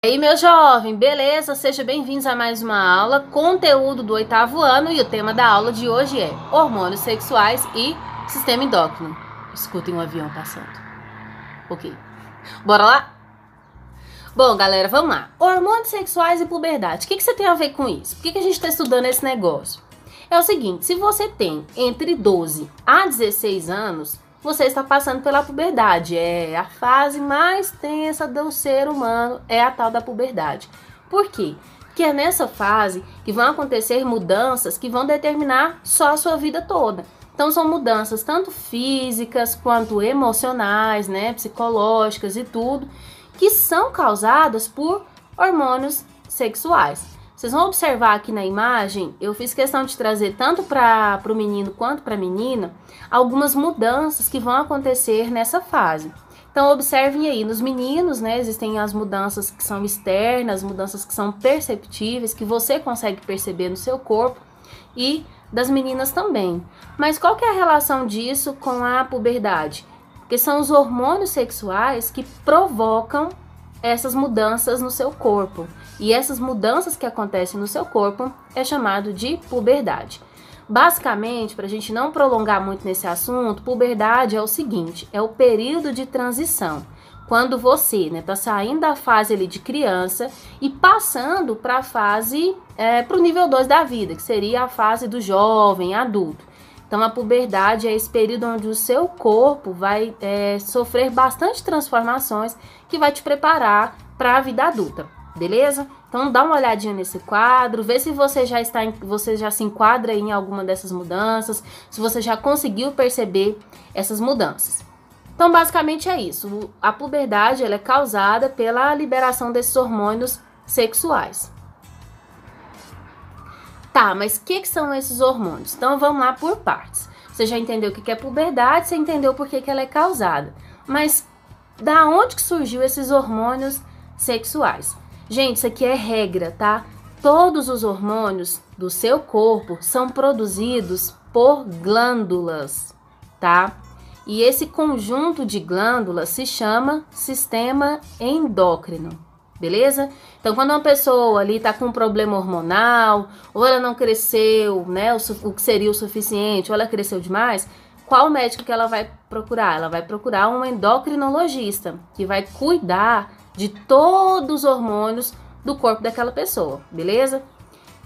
E aí, meu jovem, beleza? Seja bem-vindos a mais uma aula, conteúdo do 8º ano, e o tema da aula de hoje é hormônios sexuais e sistema endócrino. Escutem um avião passando. Ok. Bora lá? Bom, galera, vamos lá. Hormônios sexuais e puberdade. O que você tem a ver com isso? Por que a gente está estudando esse negócio? É o seguinte, se você tem entre 12 a 16 anos, você está passando pela puberdade. É a fase mais tensa do ser humano, é a tal da puberdade. Por quê? Porque é nessa fase que vão acontecer mudanças que vão determinar só a sua vida toda. Então são mudanças tanto físicas quanto emocionais, né, psicológicas e tudo, que são causadas por hormônios sexuais. Vocês vão observar aqui na imagem, eu fiz questão de trazer tanto para o menino quanto para a menina algumas mudanças que vão acontecer nessa fase. Então observem aí, nos meninos, né, existem as mudanças que são externas, mudanças que são perceptíveis, que você consegue perceber no seu corpo, e das meninas também. Mas qual que é a relação disso com a puberdade? Porque são os hormônios sexuais que provocam essas mudanças no seu corpo. E essas mudanças que acontecem no seu corpo é chamado de puberdade. Basicamente, para a gente não prolongar muito nesse assunto, puberdade é o seguinte, é o período de transição. Quando você tá saindo da fase ali de criança e passando para a fase, para o nível 2 da vida, que seria a fase do jovem, adulto. Então, a puberdade é esse período onde o seu corpo vai sofrer bastante transformações que vai te preparar para a vida adulta, beleza? Então, dá uma olhadinha nesse quadro, vê se você já se enquadra em alguma dessas mudanças, se você já conseguiu perceber essas mudanças. Então, basicamente é isso. A puberdade ela é causada pela liberação desses hormônios sexuais. Tá, mas o que são esses hormônios? Então vamos lá por partes. Você já entendeu o que é puberdade, você entendeu por que ela é causada. Mas da onde que surgiu esses hormônios sexuais? Gente, isso aqui é regra, tá? Todos os hormônios do seu corpo são produzidos por glândulas, tá? E esse conjunto de glândulas se chama sistema endócrino. Beleza? Então, quando uma pessoa ali tá com um problema hormonal, ou ela não cresceu, né, o que seria o suficiente, ou ela cresceu demais, qual médico que ela vai procurar? Ela vai procurar um endocrinologista, que vai cuidar de todos os hormônios do corpo daquela pessoa, beleza?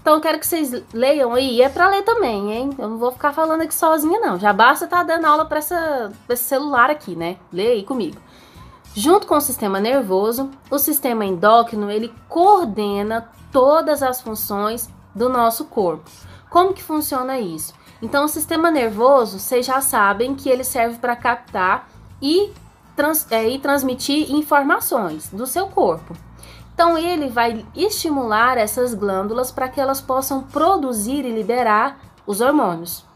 Então, eu quero que vocês leiam aí, e é pra ler também, hein? Eu não vou ficar falando aqui sozinha, não. Já basta estar dando aula pra esse celular aqui, né? Lê aí comigo. Junto com o sistema nervoso, o sistema endócrino, ele coordena todas as funções do nosso corpo. Como que funciona isso? Então, o sistema nervoso, vocês já sabem que ele serve para captar e transmitir informações do seu corpo. Então, ele vai estimular essas glândulas para que elas possam produzir e liberar os hormônios.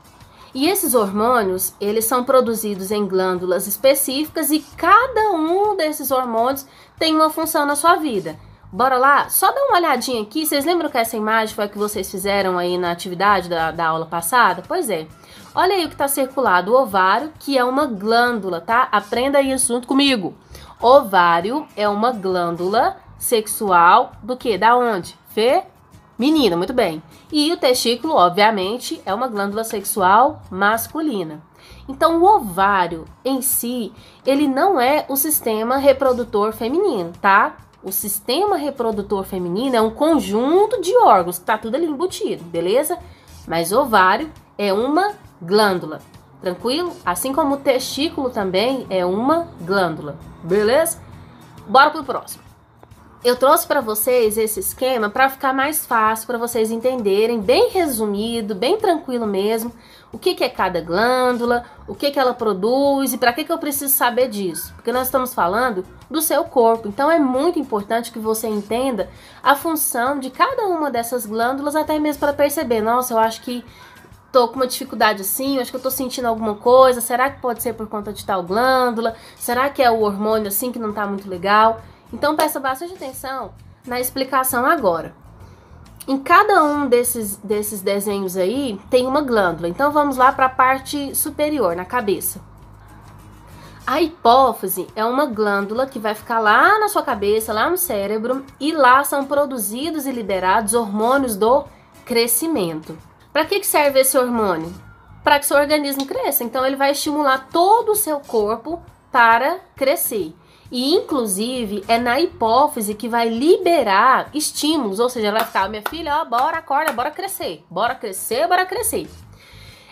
E esses hormônios, eles são produzidos em glândulas específicas e cada um desses hormônios tem uma função na sua vida. Bora lá? Só dá uma olhadinha aqui. Vocês lembram que essa imagem foi a que vocês fizeram aí na atividade da aula passada? Pois é. Olha aí o que está circulado. O ovário, que é uma glândula, tá? Aprenda isso junto comigo. Ovário é uma glândula sexual do quê? Da onde? Menina, muito bem. E o testículo, obviamente, é uma glândula sexual masculina. Então, o ovário em si, ele não é o sistema reprodutor feminino, tá? O sistema reprodutor feminino é um conjunto de órgãos, que tá tudo ali embutido, beleza? Mas o ovário é uma glândula, tranquilo? Assim como o testículo também é uma glândula, beleza? Bora pro próximo. Eu trouxe para vocês esse esquema para ficar mais fácil para vocês entenderem, bem resumido, bem tranquilo mesmo, o que é cada glândula, o que ela produz e para que eu preciso saber disso. Porque nós estamos falando do seu corpo, então é muito importante que você entenda a função de cada uma dessas glândulas, até mesmo para perceber, nossa, eu acho que tô com uma dificuldade assim, eu acho que eu tô sentindo alguma coisa, será que pode ser por conta de tal glândula? Será que é o hormônio assim que não tá muito legal? Então, presta bastante atenção na explicação agora. Em cada um desses desenhos aí, tem uma glândula. Então, vamos lá para a parte superior, na cabeça. A hipófise é uma glândula que vai ficar lá na sua cabeça, lá no cérebro, e lá são produzidos e liberados hormônios do crescimento. Para que serve esse hormônio? Para que seu organismo cresça. Então ele vai estimular todo o seu corpo para crescer. E inclusive é na hipófise que vai liberar estímulos, ou seja, ela vai ficar, minha filha, ó, bora, acorda, bora crescer. Bora crescer, bora crescer.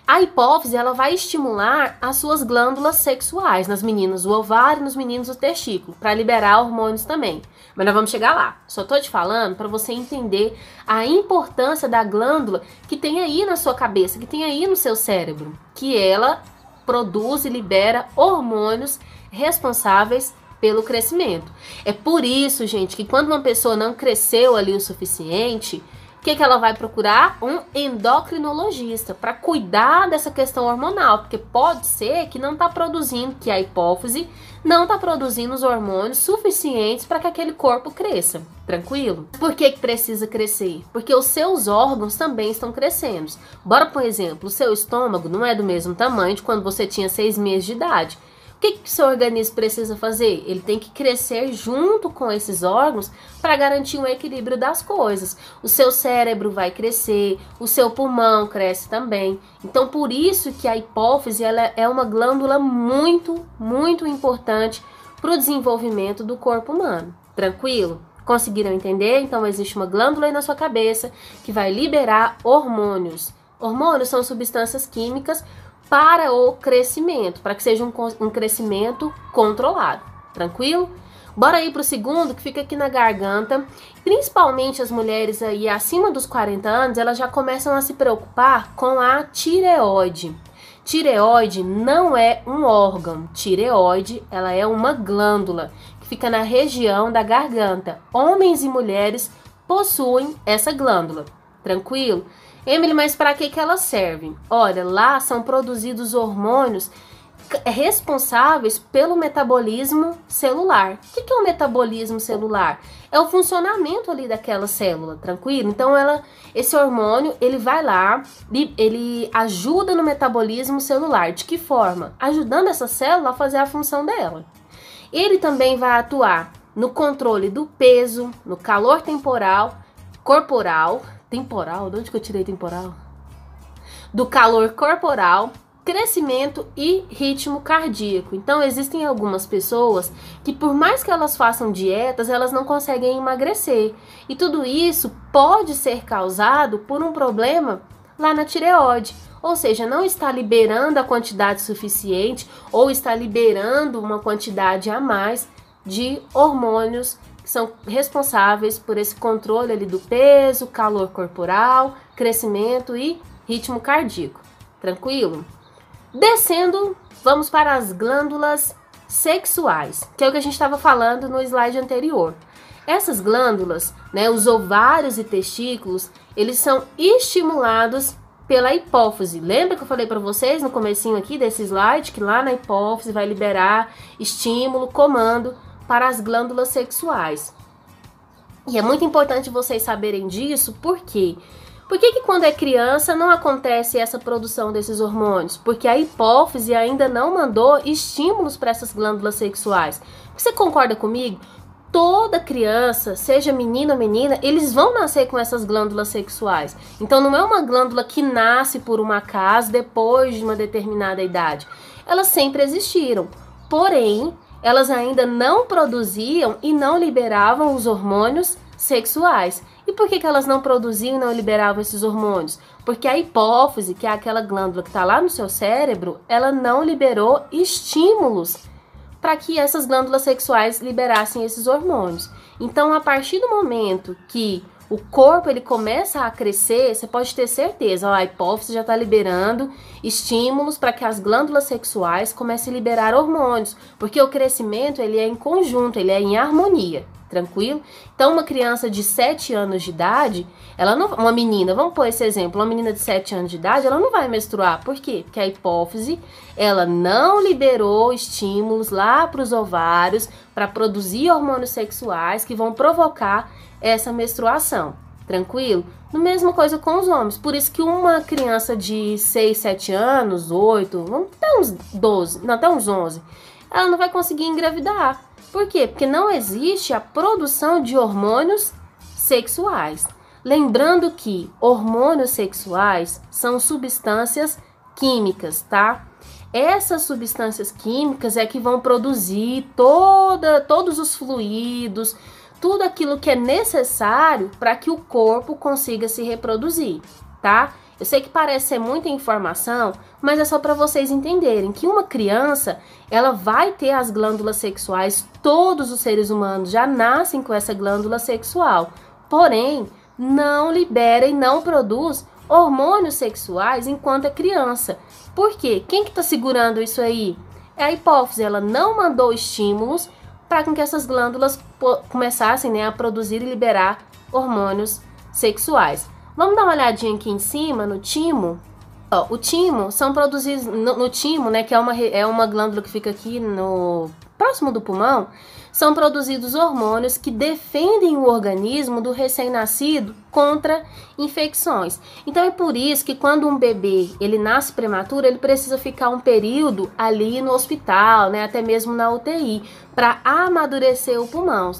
A hipófise, ela vai estimular as suas glândulas sexuais, nas meninas o ovário e nos meninos o testículo, para liberar hormônios também. Mas nós vamos chegar lá. Só tô te falando para você entender a importância da glândula que tem aí na sua cabeça, que tem aí no seu cérebro, que ela produz e libera hormônios responsáveis pelo crescimento. É por isso, gente, que quando uma pessoa não cresceu ali o suficiente, o que ela vai procurar? Um endocrinologista para cuidar dessa questão hormonal, porque pode ser que não está produzindo, que a hipófise não está produzindo os hormônios suficientes para que aquele corpo cresça, tranquilo? Por que precisa crescer? Porque os seus órgãos também estão crescendo. Bora, por exemplo, o seu estômago não é do mesmo tamanho de quando você tinha 6 meses de idade. O que seu organismo precisa fazer? Ele tem que crescer junto com esses órgãos para garantir um equilíbrio das coisas. O seu cérebro vai crescer, o seu pulmão cresce também. Então, por isso que a hipófise ela é uma glândula muito, muito importante para o desenvolvimento do corpo humano. Tranquilo? Conseguiram entender? Então, existe uma glândula aí na sua cabeça que vai liberar hormônios. Hormônios são substâncias químicas para o crescimento, para que seja um crescimento controlado, tranquilo? Bora ir para o segundo, que fica aqui na garganta. Principalmente as mulheres aí acima dos 40 anos, elas já começam a se preocupar com a tireoide. Tireoide não é um órgão, tireoide ela é uma glândula que fica na região da garganta. Homens e mulheres possuem essa glândula, tranquilo? Emily, mas para que elas servem? Olha, lá são produzidos hormônios responsáveis pelo metabolismo celular. O que é o metabolismo celular? É o funcionamento ali daquela célula, tranquilo? Então, esse hormônio, ele vai lá, ele ajuda no metabolismo celular. De que forma? Ajudando essa célula a fazer a função dela. Ele também vai atuar no controle do peso, no calor corporal, de onde que eu tirei temporal? Do calor corporal, crescimento e ritmo cardíaco. Então, existem algumas pessoas que, por mais que elas façam dietas, elas não conseguem emagrecer. E tudo isso pode ser causado por um problema lá na tireoide. Ou seja, não está liberando a quantidade suficiente ou está liberando uma quantidade a mais de hormônios que são responsáveis por esse controle ali do peso, calor corporal, crescimento e ritmo cardíaco. Tranquilo? Descendo, vamos para as glândulas sexuais, que é o que a gente estava falando no slide anterior. Essas glândulas, né, os ovários e testículos, eles são estimulados pela hipófise. Lembra que eu falei para vocês no comecinho aqui desse slide que lá na hipófise vai liberar estímulo, comando para as glândulas sexuais. E é muito importante vocês saberem disso, por quê? Por que quando é criança não acontece essa produção desses hormônios? Porque a hipófise ainda não mandou estímulos para essas glândulas sexuais. Você concorda comigo? Toda criança, seja menino ou menina, eles vão nascer com essas glândulas sexuais. Então não é uma glândula que nasce por um acaso depois de uma determinada idade. Elas sempre existiram. Porém, elas ainda não produziam e não liberavam os hormônios sexuais. E por que elas não produziam e não liberavam esses hormônios? Porque a hipófise, que é aquela glândula que está lá no seu cérebro, ela não liberou estímulos para que essas glândulas sexuais liberassem esses hormônios. Então, a partir do momento que o corpo ele começa a crescer, você pode ter certeza, ó, a hipófise já está liberando estímulos para que as glândulas sexuais comecem a liberar hormônios, porque o crescimento ele é em conjunto, ele é em harmonia, tranquilo? Então, uma criança de 7 anos de idade, ela não, uma menina, vamos pôr esse exemplo, uma menina de 7 anos de idade, ela não vai menstruar. Por quê? Porque a hipófise, ela não liberou estímulos lá para os ovários para produzir hormônios sexuais que vão provocar essa menstruação, tranquilo? No mesma coisa com os homens, por isso que uma criança de 6, 7 anos, 8, até uns 12, não, até uns 11, ela não vai conseguir engravidar. Por quê? Porque não existe a produção de hormônios sexuais. Lembrando que hormônios sexuais são substâncias químicas, tá? Essas substâncias químicas é que vão produzir todos os fluidos, tudo aquilo que é necessário para que o corpo consiga se reproduzir, tá? Eu sei que parece ser muita informação, mas é só para vocês entenderem que uma criança, ela vai ter as glândulas sexuais, todos os seres humanos já nascem com essa glândula sexual, porém, não libera e não produz hormônios sexuais enquanto é criança. Por quê? Quem que tá segurando isso aí? É a hipófise, ela não mandou estímulos para que essas glândulas começassem, né, a produzir e liberar hormônios sexuais. Vamos dar uma olhadinha aqui em cima, no timo. Ó, o timo são produzidos no timo, né, que é uma glândula que fica aqui no próximo do pulmão, são produzidos hormônios que defendem o organismo do recém-nascido contra infecções. Então é por isso que quando um bebê ele nasce prematuro, ele precisa ficar um período ali no hospital, né, até mesmo na UTI, para amadurecer o pulmão.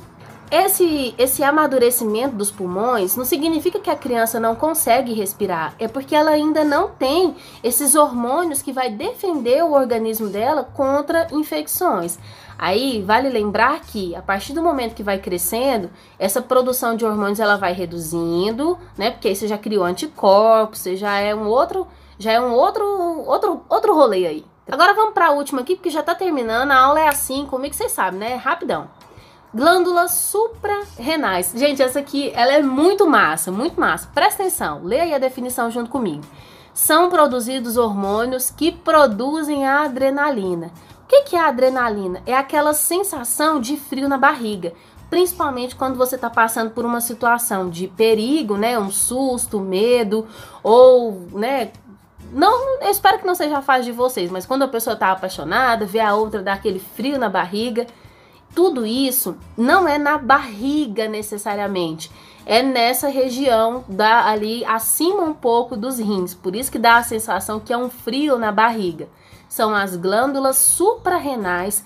Esse amadurecimento dos pulmões não significa que a criança não consegue respirar, é porque ela ainda não tem esses hormônios que vai defender o organismo dela contra infecções. Aí vale lembrar que a partir do momento que vai crescendo, essa produção de hormônios ela vai reduzindo, né? Porque aí você já criou anticorpos, você já é um outro rolê aí. Agora vamos para a última aqui, porque já tá terminando, a aula é assim, comigo vocês sabem, né? Rapidão. Glândulas suprarrenais. Gente, essa aqui, ela é muito massa, muito massa. Presta atenção, lê aí a definição junto comigo. São produzidos hormônios que produzem a adrenalina. O que é a adrenalina? É aquela sensação de frio na barriga, principalmente quando você está passando por uma situação de perigo, né? Um susto, medo, ou, né? Não, eu espero que não seja a fase de vocês, mas quando a pessoa está apaixonada, vê a outra dar aquele frio na barriga, tudo isso não é na barriga necessariamente, é nessa região ali acima um pouco dos rins, por isso que dá a sensação que é um frio na barriga. São as glândulas suprarrenais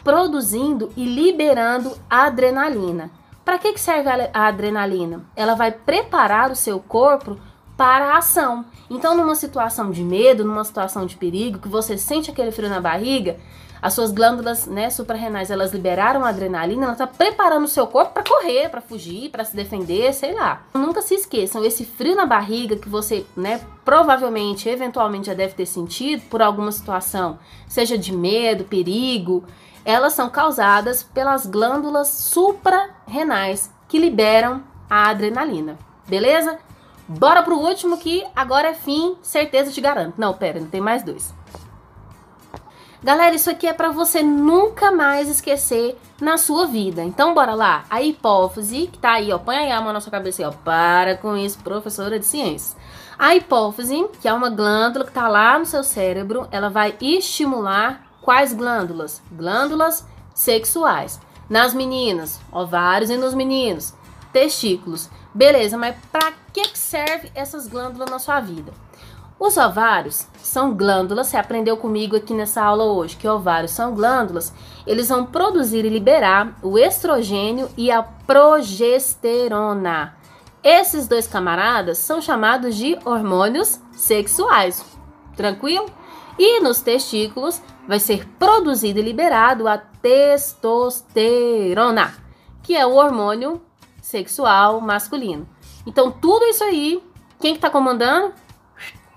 produzindo e liberando a adrenalina. Para que serve a adrenalina? Ela vai preparar o seu corpo para a ação. Então, numa situação de medo, numa situação de perigo, que você sente aquele frio na barriga, as suas glândulas, né, suprarrenais, elas liberaram a adrenalina, ela está preparando o seu corpo para correr, para fugir, para se defender, sei lá. Nunca se esqueçam, esse frio na barriga que você, né, provavelmente, eventualmente já deve ter sentido por alguma situação, seja de medo, perigo, elas são causadas pelas glândulas suprarrenais que liberam a adrenalina, beleza? Bora pro último que agora é fim, certeza te garanto. Não, pera, não tem mais dois. Galera, isso aqui é para você nunca mais esquecer na sua vida. Então, bora lá. A hipófise, que tá aí, ó, põe aí a mão na sua cabeça, ó, para com isso, professora de ciências. A hipófise, que é uma glândula que tá lá no seu cérebro, ela vai estimular quais glândulas? Glândulas sexuais. Nas meninas, ovários, e nos meninos, testículos. Beleza, mas para que serve essas glândulas na sua vida? Os ovários são glândulas, você aprendeu comigo aqui nessa aula hoje, que ovários são glândulas, eles vão produzir e liberar o estrogênio e a progesterona. Esses dois camaradas são chamados de hormônios sexuais, tranquilo? E nos testículos vai ser produzido e liberado a testosterona, que é o hormônio sexual masculino. Então, tudo isso aí, quem que tá comandando?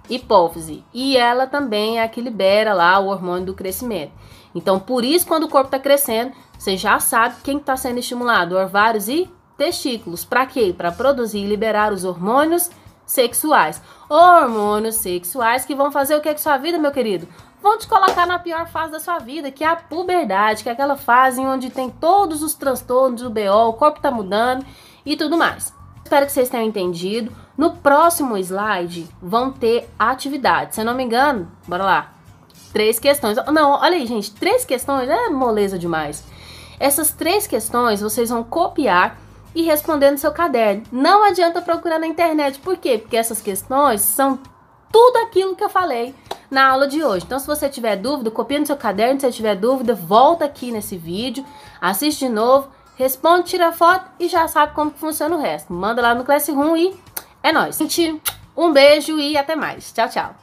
Hipófise. E ela também é a que libera lá o hormônio do crescimento. Então, por isso, quando o corpo tá crescendo, você já sabe quem que tá sendo estimulado, ovários e testículos. Para quê? Para produzir e liberar os hormônios sexuais. Hormônios sexuais que vão fazer o que com sua vida, meu querido? Vão te colocar na pior fase da sua vida, que é a puberdade, que é aquela fase onde tem todos os transtornos do BO, o corpo tá mudando e tudo mais. Espero que vocês tenham entendido. No próximo slide vão ter atividades. Se eu não me engano, bora lá. 3 questões. Não, olha aí, gente. 3 questões é moleza demais. Essas 3 questões vocês vão copiar e responder no seu caderno. Não adianta procurar na internet. Por quê? Porque essas questões são tudo aquilo que eu falei na aula de hoje. Então, se você tiver dúvida, copia no seu caderno. Se você tiver dúvida, volta aqui nesse vídeo, assiste de novo, responde, tira foto e já sabe como que funciona o resto. Manda lá no Classroom e é nóis. Gente, um beijo e até mais. Tchau, tchau.